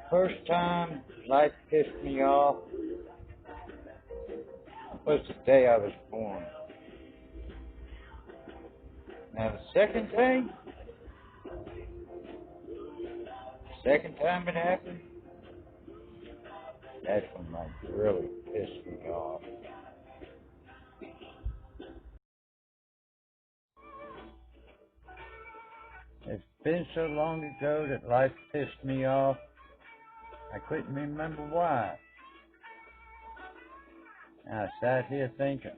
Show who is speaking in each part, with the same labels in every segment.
Speaker 1: First time life pissed me off was the day I was born. Now the second time it happened, that's when life really pissed me off. It's been so long ago that life pissed me off, I couldn't remember why. And I sat here thinking.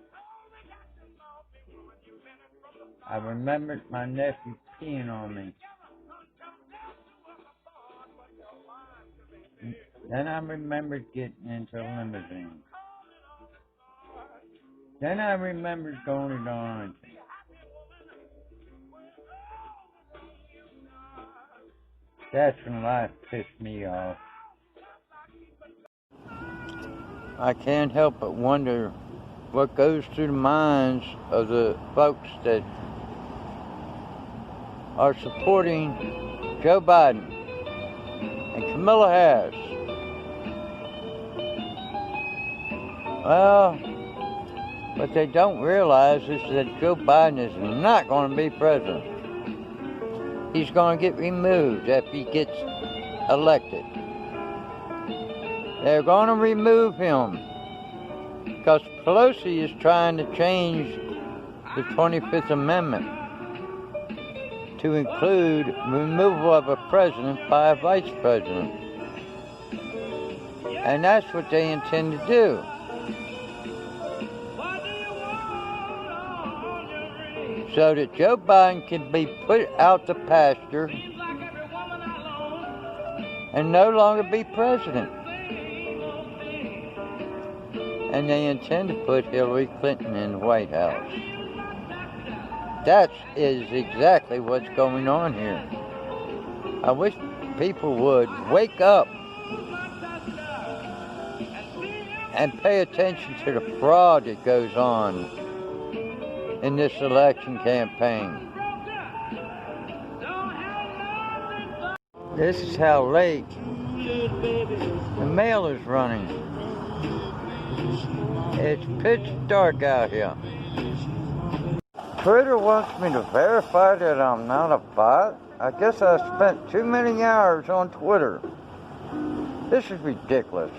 Speaker 1: I remembered my nephew peeing on me. Then I remembered getting into a limousine. Then I remembered going to Arlington. That's when life pissed me off. I can't help but wonder what goes through the minds of the folks that are supporting Joe Biden and Kamala Harris. Well, what they don't realize is that Joe Biden is not going to be president. He's going to get removed after he gets elected. They're going to remove him because Pelosi is trying to change the 25th Amendment to include removal of a president by a vice president. And that's what they intend to do. So that Joe Biden can be put out to pasture and no longer be president. And they intend to put Hillary Clinton in the White House. That is exactly what's going on here. I wish people would wake up and pay attention to the fraud that goes on in this election campaign. This is how late the mail is running. It's pitch dark out here. Twitter wants me to verify that I'm not a bot. I guess I spent too many hours on Twitter. This is ridiculous.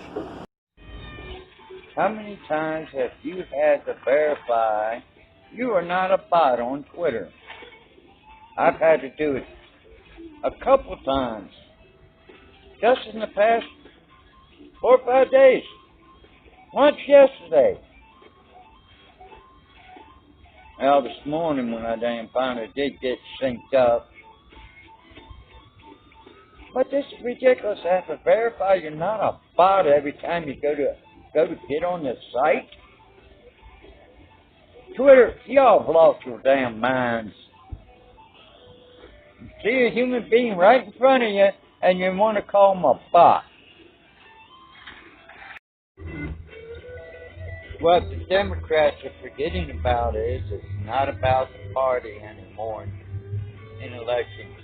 Speaker 1: How many times have you had to verify you are not a bot on Twitter? I've had to do it a couple times. Just in the past 4 or 5 days. Once yesterday. Well, this morning when I finally did get synced up. But this is ridiculous. I have to verify you're not a bot every time you go to get on the site. Twitter, y'all have lost your damn minds. You see a human being right in front of you, and you want to call them a bot. What the Democrats are forgetting about is it's not about the party anymore in elections.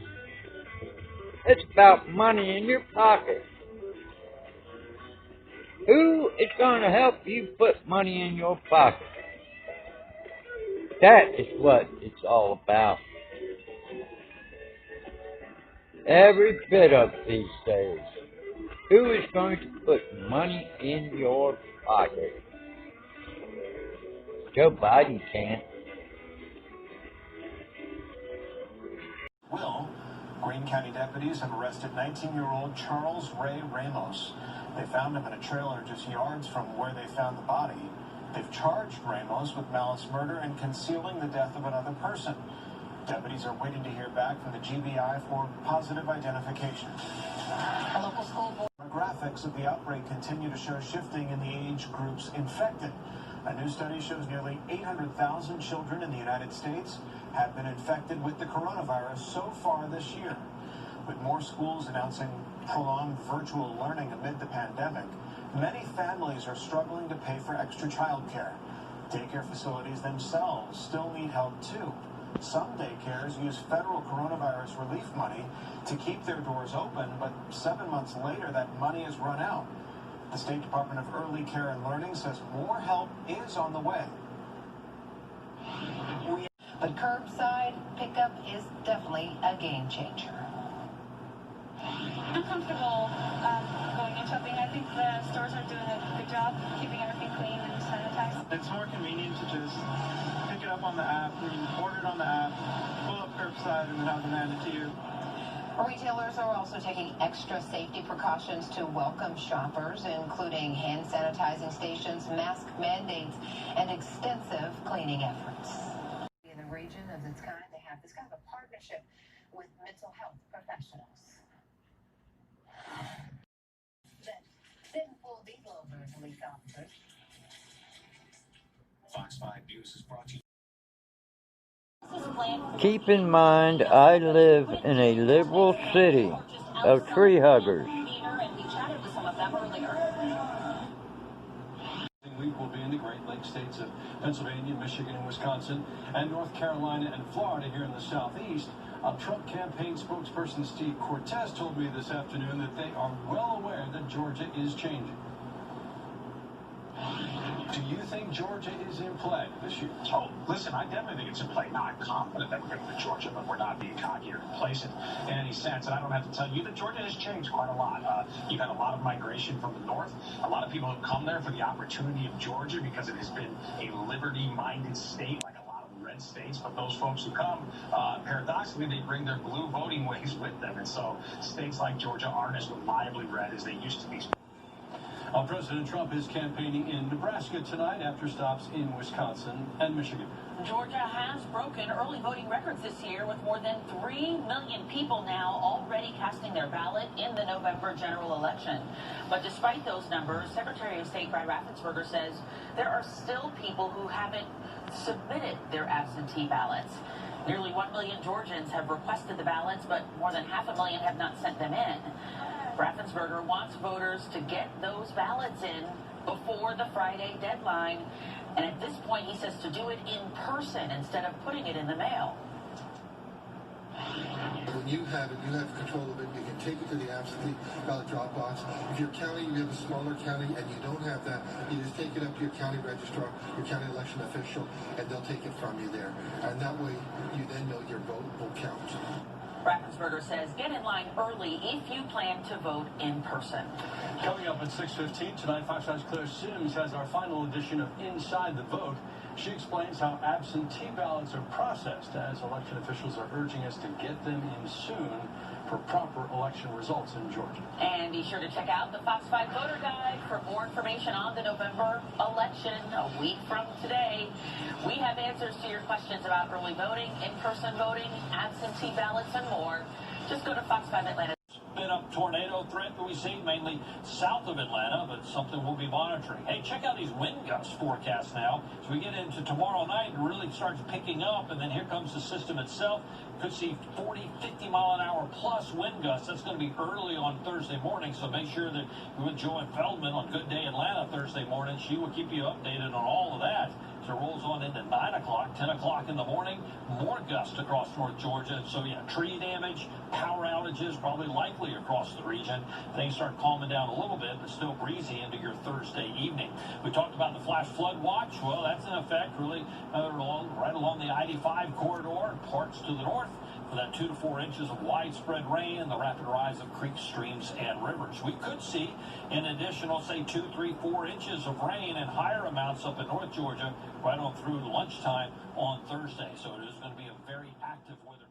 Speaker 1: It's about money in your pocket. Who is going to help you put money in your pocket? That is what it's all about. Every bit of these days. Who is going to put money in your pocket? Joe Biden can't.
Speaker 2: Greene County deputies have arrested 19-year-old Charles Ray Ramos. They found him in a trailer just yards from where they found the body. They've charged Ramos with malice murder and concealing the death of another person. Deputies are waiting to hear back from the GBI for positive identification. Demographics of the outbreak continue to show shifting in the age groups infected. A new study shows nearly 800,000 children in the United States have been infected with the coronavirus so far this year. With more schools announcing prolonged virtual learning amid the pandemic, many families are struggling to pay for extra childcare. Daycare facilities themselves still need help too. Some daycares use federal coronavirus relief money to keep their doors open, but 7 months later, that money has run out. The State Department of Early Care and Learning says more help is on the way.
Speaker 3: But curbside pickup is definitely a game changer.
Speaker 4: I'm comfortable going and shopping. I think the stores are doing a good job keeping everything clean and sanitized.
Speaker 5: It's more convenient to just pick it up on the app, order it on the app, pull up curbside, and then have them hand it to you.
Speaker 3: Retailers are also taking extra safety precautions to welcome shoppers, including hand sanitizing stations, mask mandates, and extensive cleaning efforts. In the region of its kind, they have this kind of a partnership with mental health professionals. That didn't pull these over police officers.
Speaker 2: Fox 5 News is brought to you.
Speaker 1: Keep in mind, I live in a liberal city of tree huggers.
Speaker 2: Week will be in the Great Lakes states of Pennsylvania, Michigan, and Wisconsin, and North Carolina and Florida here in the southeast. Trump campaign spokesperson Steve Cortez told me this afternoon that they are well aware that Georgia is changing. Do you think Georgia is in play this year?
Speaker 6: Oh, listen, I definitely think it's in play. Now, I'm confident that we're going to win Georgia, but we're not being cocky or complacent in any sense. And I don't have to tell you that Georgia has changed quite a lot. You've had a lot of migration from the north. A lot of people have come there for the opportunity of Georgia because it has been a liberty-minded state, like a lot of red states. But those folks who come, paradoxically, they bring their blue voting ways with them. And so states like Georgia aren't as reliably red as they used to be.
Speaker 2: President Trump is campaigning in Nebraska tonight after stops in Wisconsin and Michigan.
Speaker 7: Georgia has broken early voting records this year, with more than 3 million people now already casting their ballot in the November general election. But despite those numbers, Secretary of State Brad Raffensperger says there are still people who haven't submitted their absentee ballots. Nearly 1 million Georgians have requested the ballots, but more than 500,000 have not sent them in. Raffensperger wants voters to get those ballots in before the Friday deadline. And at this point, he says to do it in person instead of putting it in the mail.
Speaker 8: When you have it, you have control of it. You can take it to the absentee ballot drop box. If you're county, you have a smaller county, and you don't have that, you just take it up to your county registrar, your county election official, and they'll take it from you there. And that way, you then know your vote will count.
Speaker 7: Raffensperger says get in line early if you plan to vote in person.
Speaker 2: Coming up at 6:15 tonight, Fox 5's Claire Sims has our final edition of Inside the Vote. She explains how absentee ballots are processed as election officials are urging us to get them in soon for proper election results in Georgia.
Speaker 7: And be sure to check out the Fox 5 Voter Guide for more information on the November election a week from today. We have answers to your questions about early voting, in-person voting, absentee ballots, and more. Just go to Fox 5 Atlanta.
Speaker 9: Been up tornado threat that we see mainly south of Atlanta, but something we'll be monitoring. Hey, check out these wind gust forecasts now. As we get into tomorrow night, it really starts picking up, and then here comes the system itself. Could see 40, 50 mile an hour plus wind gusts. That's going to be early on Thursday morning, so make sure that you're with Joanne Feldman on Good Day Atlanta Thursday morning. She will keep you updated on all of that. So it rolls on into 9 o'clock, 10 o'clock in the morning. More gusts across North Georgia. So, yeah, tree damage, power outages probably likely across the region. Things start calming down a little bit, but still breezy into your Thursday evening. We talked about the flash flood watch. Well, that's in effect really right along the I-85 corridor, parts to the north, for that 2 to 4 inches of widespread rain and the rapid rise of creeks, streams, and rivers. We could see an additional, say, 2, 3, 4 inches of rain and higher amounts up in North Georgia right on through lunchtime on Thursday. So it is going to be a very active weather.